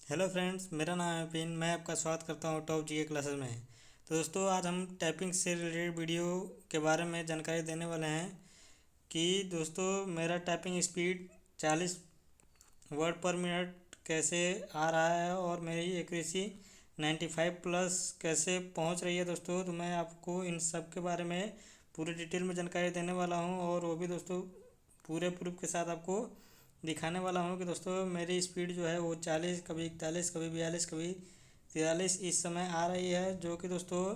Hello friends, मेरा नाम है पिन। मैं आपका स्वागत करता हूँ टॉप जीके क्लासेस में। तो दोस्तों, आज हम टाइपिंग से रिलेटेड वीडियो के बारे में जानकारी देने वाले हैं कि दोस्तों मेरा टाइपिंग स्पीड 40 वर्ड पर मिनट कैसे आ रहा है और मेरी एक्यूरेसी 95 प्लस कैसे पहुंच रही है। दोस्तों, तो मैं आपको इन सब के बारे में पूरी डिटेल में जानकारी देने वाला हूं और वो भी दोस्तों पूरे प्रूफ के साथ आपको दिखाने वाला हूँ कि दोस्तों मेरी स्पीड जो है वो 40, कभी 41, कभी 42, कभी 43 इस समय आ रही है, जो कि दोस्तों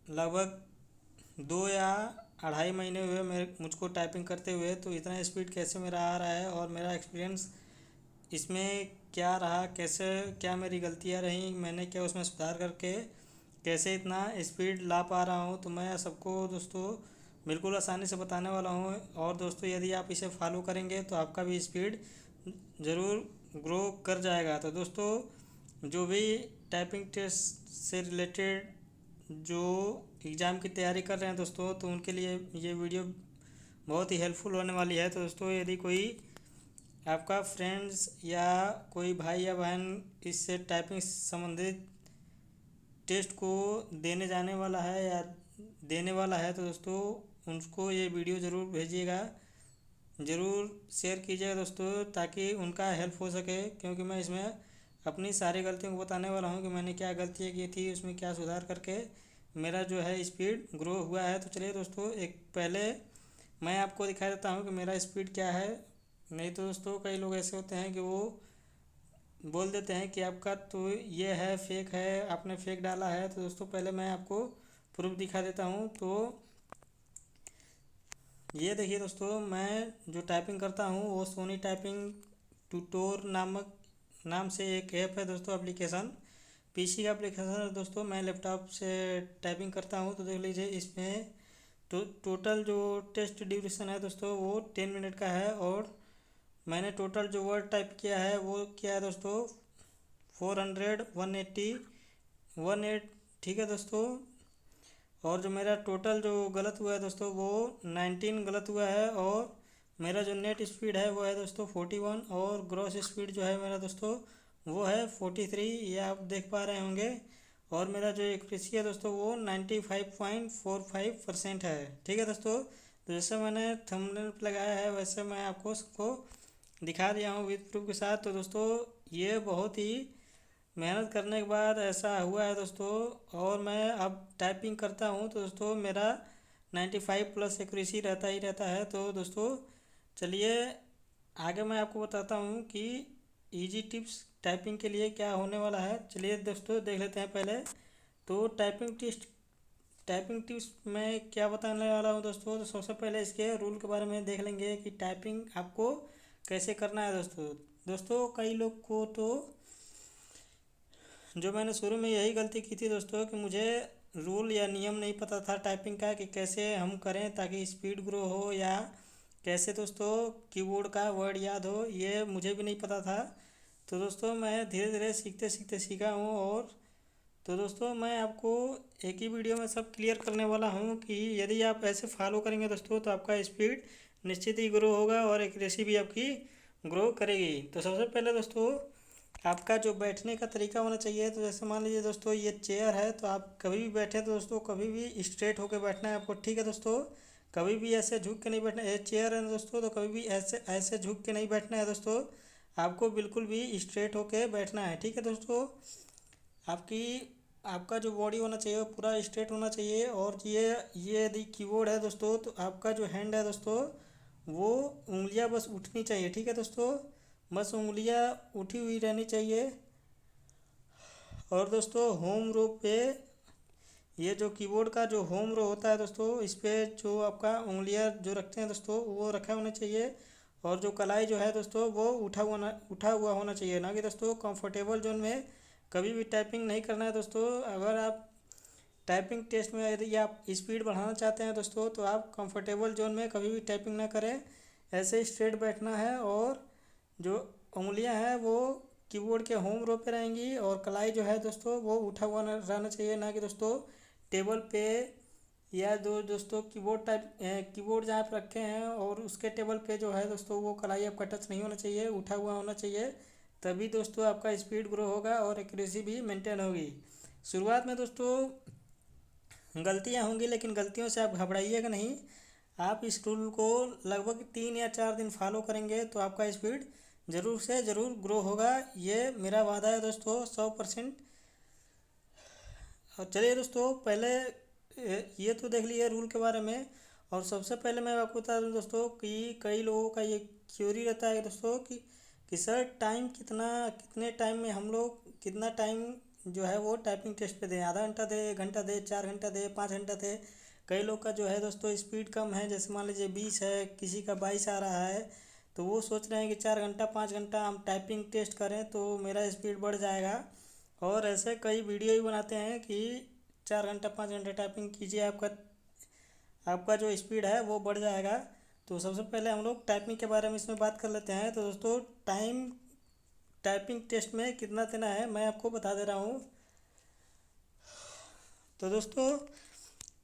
लगभग 2 या 2.5 महीने हुए मेरे मुझको टाइपिंग करते हुए। तो इतना स्पीड कैसे मेरा आ रहा है और मेरा एक्सपीरियंस इसमें क्या रहा, कैसे क्या मेरी गलतियाँ रहीं, मैंने क्या उसमें सुधार करके कैसे इतना स्पीड ला पा रहा हूँ, तो मैं सबको दोस्तों बिल्कुल आसानी से बताने वाला हूँ। और दोस्तों यदि आप इसे फॉलो करेंगे तो आपका भी स्पीड ज़रूर ग्रो कर जाएगा। तो दोस्तों, जो भी टाइपिंग टेस्ट से रिलेटेड जो एग्ज़ाम की तैयारी कर रहे हैं दोस्तों, तो उनके लिए ये वीडियो बहुत ही हेल्पफुल होने वाली है। तो दोस्तों, यदि कोई आपका फ्रेंड्स या कोई भाई या बहन इससे टाइपिंग संबंधित टेस्ट को देने जाने वाला है या देने वाला है, तो दोस्तों उनको ये वीडियो ज़रूर भेजिएगा, ज़रूर शेयर कीजिएगा दोस्तों, ताकि उनका हेल्प हो सके। क्योंकि मैं इसमें अपनी सारी गलतियों को बताने वाला हूँ कि मैंने क्या गलतियाँ की थी, उसमें क्या सुधार करके मेरा जो है स्पीड ग्रो हुआ है। तो चलिए दोस्तों, एक पहले मैं आपको दिखा देता हूँ कि मेरा स्पीड क्या है। नहीं तो दोस्तों कई लोग ऐसे होते हैं कि वो बोल देते हैं कि आपका तो ये है, फेक है, आपने फेक डाला है। तो दोस्तों पहले मैं आपको प्रूफ दिखा देता हूँ। तो ये देखिए दोस्तों, मैं जो टाइपिंग करता हूँ वो सोनी टाइपिंग ट्यूटोर नामक नाम से एक ऐप है दोस्तों, एप्लीकेशन पीसी का एप्लीकेशन है दोस्तों। मैं लैपटॉप से टाइपिंग करता हूँ। तो देख लीजिए, इसमें टोटल जो टेस्ट ड्यूरेशन है दोस्तों वो 10 मिनट का है। और मैंने टोटल जो वर्ड टाइप किया है वो क्या है दोस्तों, 400 180 18, ठीक है दोस्तों। और जो मेरा टोटल जो गलत हुआ है दोस्तों वो 19 गलत हुआ है। और मेरा जो नेट स्पीड है वो है दोस्तों 41, और ग्रॉस स्पीड जो है मेरा दोस्तों वो है 43, ये आप देख पा रहे होंगे। और मेरा जो एक्यूरेसी है दोस्तों वो 95.45% है, ठीक है दोस्तों। तो जैसे मैंने थंबनेल पे लगाया है वैसे मैं आपको सबको दिखा दिया हूँ विद प्रूफ के साथ। तो दोस्तों ये बहुत ही मेहनत करने के बाद ऐसा हुआ है दोस्तों। और मैं अब टाइपिंग करता हूँ तो दोस्तों मेरा 95 प्लस एक्यूरेसी रहता ही रहता है। तो दोस्तों चलिए आगे मैं आपको बताता हूँ कि इजी टिप्स टाइपिंग के लिए क्या होने वाला है। चलिए दोस्तों देख लेते हैं पहले। तो टाइपिंग टिप्स में क्या बताने वाला हूँ दोस्तों, तो सबसे पहले इसके रूल के बारे में देख लेंगे कि टाइपिंग आपको कैसे करना है दोस्तों। दोस्तों कई लोग को तो जो मैंने शुरू में यही गलती की थी दोस्तों कि मुझे रूल या नियम नहीं पता था टाइपिंग का कि कैसे हम करें ताकि स्पीड ग्रो हो, या कैसे दोस्तों कीबोर्ड का वर्ड याद हो, ये मुझे भी नहीं पता था। तो दोस्तों मैं धीरे धीरे सीखते सीखते सीखा हूँ। और तो दोस्तों मैं आपको एक ही वीडियो में सब क्लियर करने वाला हूँ कि यदि आप ऐसे फॉलो करेंगे दोस्तों तो आपका स्पीड निश्चित ही ग्रो होगा और एक्यूरेसी भी आपकी ग्रो करेगी। तो सबसे पहले दोस्तों आपका जो बैठने का तरीका होना चाहिए। तो जैसे मान लीजिए दोस्तों ये चेयर है, तो आप कभी भी बैठे तो दोस्तों कभी भी स्ट्रेट होकर बैठना है आपको, ठीक है दोस्तों। कभी भी ऐसे झुक के नहीं बैठना है। ये चेयर है ना दोस्तों, तो कभी भी ऐसे ऐसे झुक के नहीं बैठना है दोस्तों, आपको बिल्कुल भी स्ट्रेट होके बैठना है, ठीक है दोस्तों। आपकी आपका जो बॉडी होना चाहिए वो पूरा स्ट्रेट होना चाहिए। और ये यदि कीबोर्ड है दोस्तों तो आपका जो हैंड है दोस्तों वो उंगलियां बस उठनी चाहिए, ठीक है दोस्तों। बस उंगलियां उठी हुई रहनी चाहिए। और दोस्तों होम रो पे, ये जो कीबोर्ड का जो होम रो होता है दोस्तों, इस पे जो आपका उंगलियां जो रखते हैं दोस्तों वो रखा होना चाहिए। और जो कलाई जो है दोस्तों वो उठा हुआ होना चाहिए, ना कि दोस्तों कंफर्टेबल जोन में कभी भी टाइपिंग नहीं करना है दोस्तों। अगर आप टाइपिंग टेस्ट में यदि आप स्पीड बढ़ाना चाहते हैं दोस्तों तो आप कंफर्टेबल जोन में कभी भी टाइपिंग ना करें, ऐसे स्ट्रेट बैठना है। और जो उंगलियां हैं वो कीबोर्ड के होम रो पे रहेंगी, और कलाई जो है दोस्तों वो उठा हुआ रहना चाहिए, ना कि दोस्तों टेबल पे या दो दोस्तों कीबोर्ड जहाँ पे रखे हैं और उसके टेबल पे जो है दोस्तों वो कलाई आपका टच नहीं होना चाहिए, उठा हुआ होना चाहिए, तभी दोस्तों आपका स्पीड ग्रो होगा और एक्यूरेसी भी मेंटेन होगी। शुरुआत में दोस्तों गलतियां होंगी, लेकिन गलतियों से आप घबराइएगा नहीं। आप इस रूल को लगभग 3 या 4 दिन फॉलो करेंगे तो आपका स्पीड ज़रूर से ज़रूर ग्रो होगा। ये मेरा वादा है दोस्तों 100%। और चलिए दोस्तों, पहले ये तो देख लिए रूल के बारे में। और सबसे पहले मैं आपको बता दूं दोस्तों कि कई लोगों का ये क्यूरी रहता है दोस्तों कि सर टाइम कितने टाइम में हम लोग कितना टाइम जो है वो टाइपिंग टेस्ट पे दें। आधा घंटा दे, 1 घंटा दे, 4 घंटा दे, 5 घंटा दे। कई लोग का जो है दोस्तों स्पीड कम है, जैसे मान लीजिए 20 है, किसी का 22 आ रहा है, तो वो सोच रहे हैं कि 4 घंटा 5 घंटा हम टाइपिंग टेस्ट करें तो मेरा स्पीड बढ़ जाएगा। और ऐसे कई वीडियो भी बनाते हैं कि 4 घंटा 5 घंटा टाइपिंग कीजिए, आपका आपका जो स्पीड है वो बढ़ जाएगा। तो सबसे पहले हम लोग टाइपिंग के बारे में इसमें बात कर लेते हैं। तो दोस्तों टाइपिंग टेस्ट में कितना देना है मैं आपको बता दे रहा हूँ। तो दोस्तों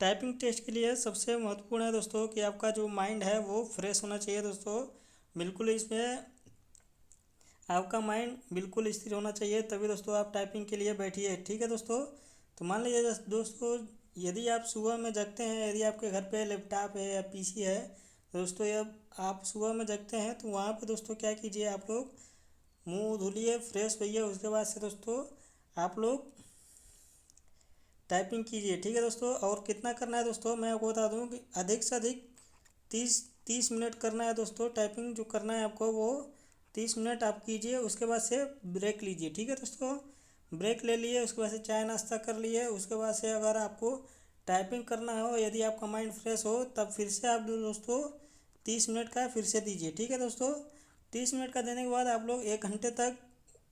टाइपिंग टेस्ट के लिए सबसे महत्वपूर्ण है दोस्तों कि आपका जो माइंड है वो फ्रेश होना चाहिए दोस्तों। बिल्कुल इसमें आपका माइंड बिल्कुल स्थिर होना चाहिए, तभी दोस्तों आप टाइपिंग के लिए बैठिए। ठीक है दोस्तों। तो मान लीजिए दोस्तों, यदि आप सुबह में जगते हैं, यदि आपके घर पे लैपटॉप है या पीसी है, तो दोस्तों जब आप सुबह में जगते हैं तो वहाँ पे दोस्तों क्या कीजिए, आप लोग मुंह धुलिए, फ्रेश होइए। उसके बाद से दोस्तों आप लोग टाइपिंग कीजिए। ठीक है दोस्तों। और कितना करना है दोस्तों मैं आपको बता दूं कि अधिक से अधिक 30 मिनट करना है दोस्तों। टाइपिंग जो करना है आपको वो 30 मिनट आप कीजिए। उसके बाद से ब्रेक लीजिए। ठीक है दोस्तों। ब्रेक ले लिए, उसके बाद से चाय नाश्ता कर लिए। उसके बाद से अगर आपको टाइपिंग करना हो, यदि आपका माइंड फ्रेश हो, तब फिर से आप दोस्तों 30 मिनट का फिर से दीजिए। ठीक है दोस्तों। 30 मिनट का देने के बाद आप लोग 1 घंटे तक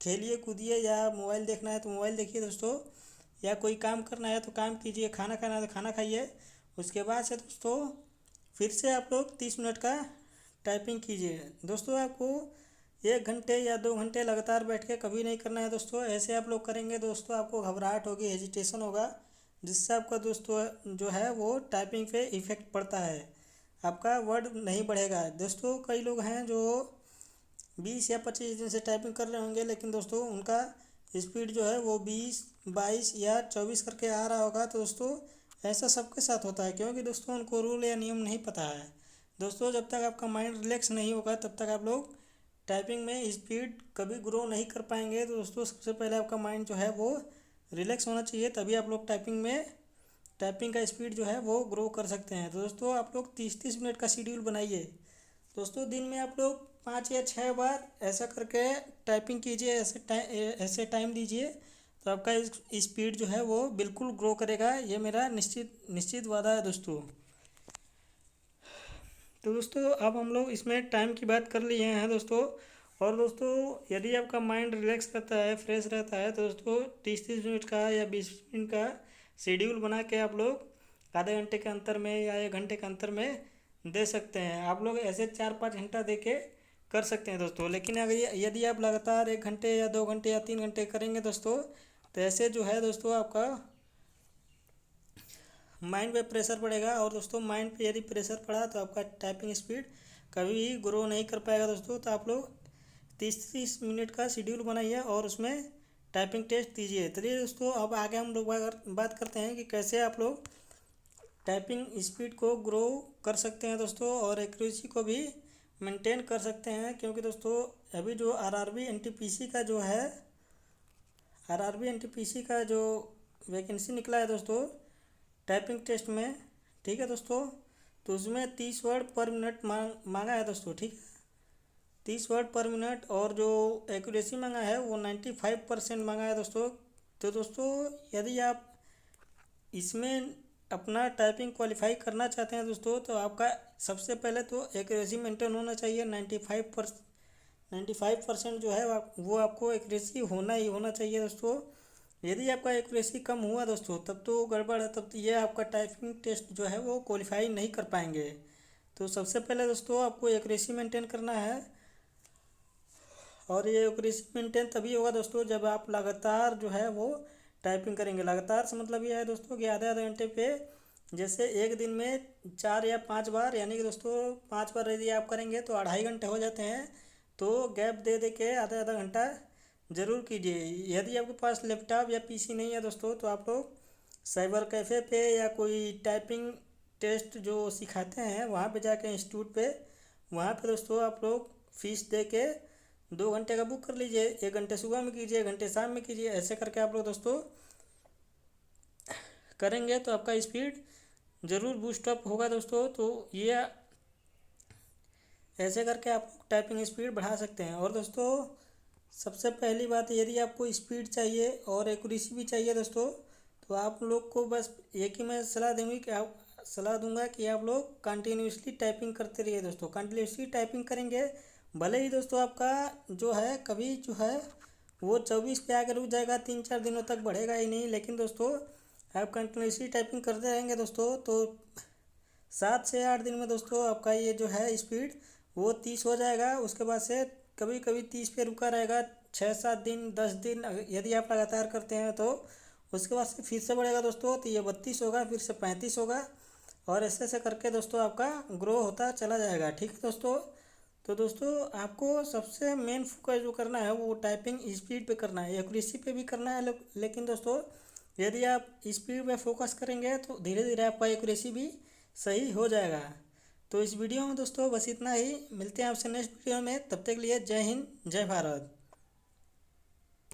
खेलिए कूदिए, या मोबाइल देखना है तो मोबाइल देखिए दोस्तों, या कोई काम करना है तो काम कीजिए, खाना खाना है तो खाना खाइए। उसके बाद से दोस्तों फिर से आप लोग 30 मिनट का टाइपिंग कीजिए। दोस्तों आपको 1 घंटे या 2 घंटे लगातार बैठ के कभी नहीं करना है दोस्तों। ऐसे आप लोग करेंगे दोस्तों आपको घबराहट होगी, हेजिटेशन होगा, जिससे आपका दोस्तों जो है वो टाइपिंग पे इफ़ेक्ट पड़ता है, आपका वर्ड नहीं बढ़ेगा। दोस्तों कई लोग हैं जो 20 या 25 दिन से टाइपिंग कर रहे होंगे, लेकिन दोस्तों उनका स्पीड जो है वो 20, 22 या 24 करके आ रहा होगा। तो दोस्तों ऐसा सबके साथ होता है, क्योंकि दोस्तों उनको रूल या नियम नहीं पता है। दोस्तों जब तक आपका माइंड रिलैक्स नहीं होगा तब तक आप लोग टाइपिंग में स्पीड कभी ग्रो नहीं कर पाएंगे। तो दोस्तों सबसे पहले आपका माइंड जो है वो रिलैक्स होना चाहिए, तभी आप लोग टाइपिंग का स्पीड जो है वो ग्रो कर सकते हैं। तो दोस्तों आप लोग 30-30 मिनट का शेड्यूल बनाइए दोस्तों। दिन में आप लोग 5 या 6 बार ऐसा करके टाइपिंग कीजिए, ऐसे टाइम दीजिए, तो आपका स्पीड जो है वो बिल्कुल ग्रो करेगा। ये मेरा निश्चित निश्चित वादा है दोस्तों। तो दोस्तों अब हम लोग इसमें टाइम की बात कर लिए हैं दोस्तों। और दोस्तों यदि आपका माइंड रिलैक्स रहता है, फ्रेश रहता है, तो दोस्तों 30-30 मिनट का या 20 मिनट का शेड्यूल बना के आप लोग आधे घंटे के अंतर में या 1 घंटे के अंतर में दे सकते हैं। आप लोग ऐसे 4-5 घंटा दे के कर सकते हैं दोस्तों। लेकिन अगर यदि आप लगातार 1 घंटे या 2 घंटे या 3 घंटे करेंगे दोस्तों, तो ऐसे जो है दोस्तों आपका माइंड पे प्रेशर पड़ेगा। और दोस्तों माइंड पे यदि प्रेशर पड़ा तो आपका टाइपिंग स्पीड कभी भी ग्रो नहीं कर पाएगा दोस्तों। तो आप लोग 30-30 मिनट का शेड्यूल बनाइए और उसमें टाइपिंग टेस्ट दीजिए। चलिए दोस्तों अब आगे हम लोग बात करते हैं कि कैसे आप लोग टाइपिंग स्पीड को ग्रो कर सकते हैं दोस्तों, और एक्यूरेसी को भी मेंटेन कर सकते हैं। क्योंकि दोस्तों अभी जो आरआरबी एनटीपीसी का जो वैकेंसी निकला है दोस्तों टाइपिंग टेस्ट में, ठीक है दोस्तों, तो उसमें 30 वर्ड पर मिनट मांगा है दोस्तों। ठीक है, 30 वर्ड पर मिनट। और जो एक्यूरेसी मांगा है वो 95% मांगा है दोस्तों। तो दोस्तों यदि आप इसमें अपना टाइपिंग क्वालिफाई करना चाहते हैं दोस्तों, तो आपका सबसे पहले तो एक्यूरेसी मेंटेन होना चाहिए। 95% जो है वो आपको एक्यूरेसी होना ही होना चाहिए दोस्तों। यदि आपका एक्यूरेसी कम हुआ दोस्तों तब तो गड़बड़ है, तब तो ये आपका टाइपिंग टेस्ट जो है वो क्वालिफाई नहीं कर पाएंगे। तो सबसे पहले दोस्तों आपको एक्यूरेसी मेंटेन करना है। और ये एक्यूरेसी मेंटेन तभी होगा दोस्तों जब आप लगातार जो है वो टाइपिंग करेंगे। लगातार से मतलब ये है दोस्तों कि आधे आधे घंटे पे, जैसे एक दिन में 4 या 5 बार, यानी कि दोस्तों 5 बार यदि आप करेंगे तो 2.5 घंटे हो जाते हैं। तो गैप दे दे के आधा आधा घंटा ज़रूर कीजिए। यदि आपके पास लैपटॉप या पीसी नहीं है दोस्तों, तो आप लोग साइबर कैफ़े पे या कोई टाइपिंग टेस्ट जो सिखाते हैं वहाँ पे जाके इंस्टीट्यूट पे, वहाँ पे दोस्तों आप लोग फीस दे के 2 घंटे का बुक कर लीजिए। 1 घंटे सुबह में कीजिए, 1 घंटे शाम में कीजिए। ऐसे करके आप लोग दोस्तों करेंगे तो आपका स्पीड ज़रूर बूस्ट अप होगा दोस्तों। तो ये ऐसे करके आप लोग टाइपिंग स्पीड बढ़ा सकते हैं। और दोस्तों सबसे पहली बात, यदि आपको स्पीड चाहिए और एक्यूरेसी भी चाहिए दोस्तों, तो आप लोग को बस एक ही मैं सलाह दूंगा कि आप लोग कंटिन्यूसली टाइपिंग करते रहिए दोस्तों। कंटिन्यूसली टाइपिंग करेंगे, भले ही दोस्तों आपका जो है कभी जो है वो 24 पे आकर रुक जाएगा, 3-4 दिनों तक बढ़ेगा ही नहीं। लेकिन दोस्तों आप कंटिन्यूसली टाइपिंग करते रहेंगे दोस्तों, तो 7 से 8 दिन में दोस्तों आपका ये जो है स्पीड वो 30 हो जाएगा। उसके बाद से कभी कभी 30 पे रुका रहेगा 6-7 दिन 10 दिन, यदि आप लगातार करते हैं तो उसके बाद से फिर से बढ़ेगा दोस्तों। तो ये 32 होगा, फिर से 35 होगा, और ऐसे ऐसे करके दोस्तों आपका ग्रो होता चला जाएगा। ठीक है दोस्तों। तो दोस्तों आपको सबसे मेन फोकस जो करना है वो टाइपिंग स्पीड पे करना है, एक्यूरेसी पे भी करना है। लेकिन दोस्तों यदि आप स्पीड पे फोकस करेंगे तो धीरे धीरे आपका एक्यूरेसी भी सही हो जाएगा। तो इस वीडियो में दोस्तों बस इतना ही। मिलते हैं आपसे नेक्स्ट वीडियो में, तब तक के लिए जय हिंद जय भारत।